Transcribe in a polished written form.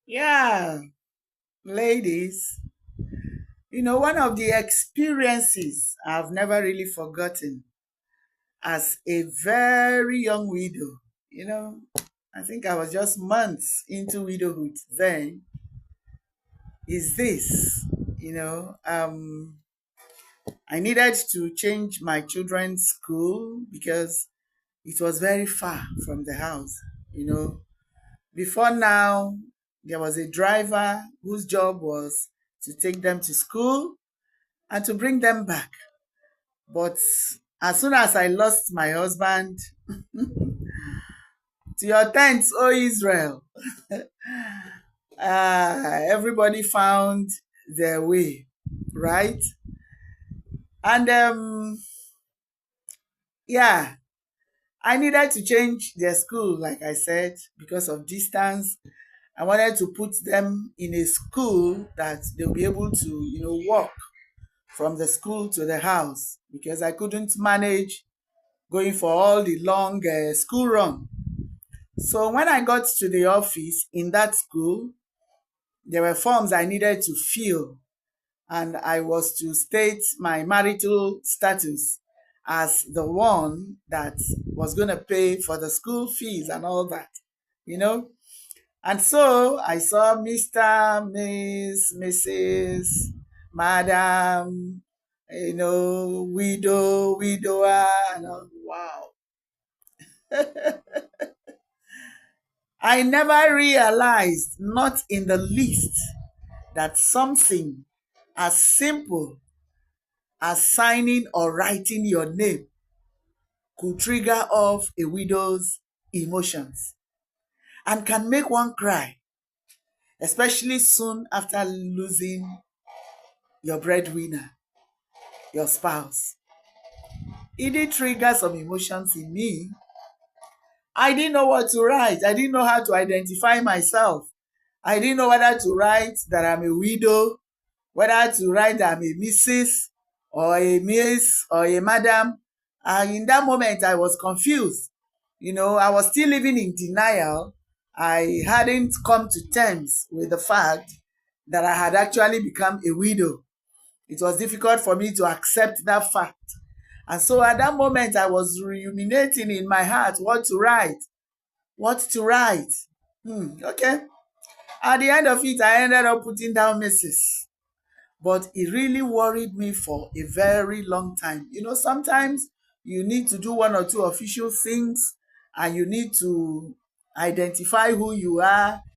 Yeah, ladies, one of the experiences I've never really forgotten as a very young widow, you know, I think I was just months into widowhood then, is this, you know, um, I needed to change my children's school because it was very far from the house, you know. Before now, there was a driver whose job was to take them to school and to bring them back. But as soon as I lost my husband, to your tents, O Israel, everybody found their way, right? And yeah, I needed to change their school, like I said, because of distance. I wanted to put them in a school that they'll be able to, walk from the school to the house because I couldn't manage going for all the long school run. So when I got to the office in that school, there were forms I needed to fill, and I was to state my marital status as the one that was going to pay for the school fees and all that, you know. And so I saw Mr., Miss, Mrs., Madam, widow, widower, and all. Wow. I never realized, not in the least, that something as simple as signing or writing your name could trigger off a widow's emotions and can make one cry, especially soon after losing your breadwinner, your spouse. It did trigger some emotions in me. I didn't know what to write. I didn't know how to identify myself. I didn't know whether to write that I'm a widow, whether to write that I'm a Mrs. or a Miss or a Madam. And in that moment, I was confused. I was still living in denial. I hadn't come to terms with the fact that I had actually become a widow. It was difficult for me to accept that fact. And so at that moment, I was ruminating in my heart what to write. What to write. Okay. At the end of it, I ended up putting down Mrs. But it really worried me for a very long time. Sometimes you need to do one or two official things and you need to identify who you are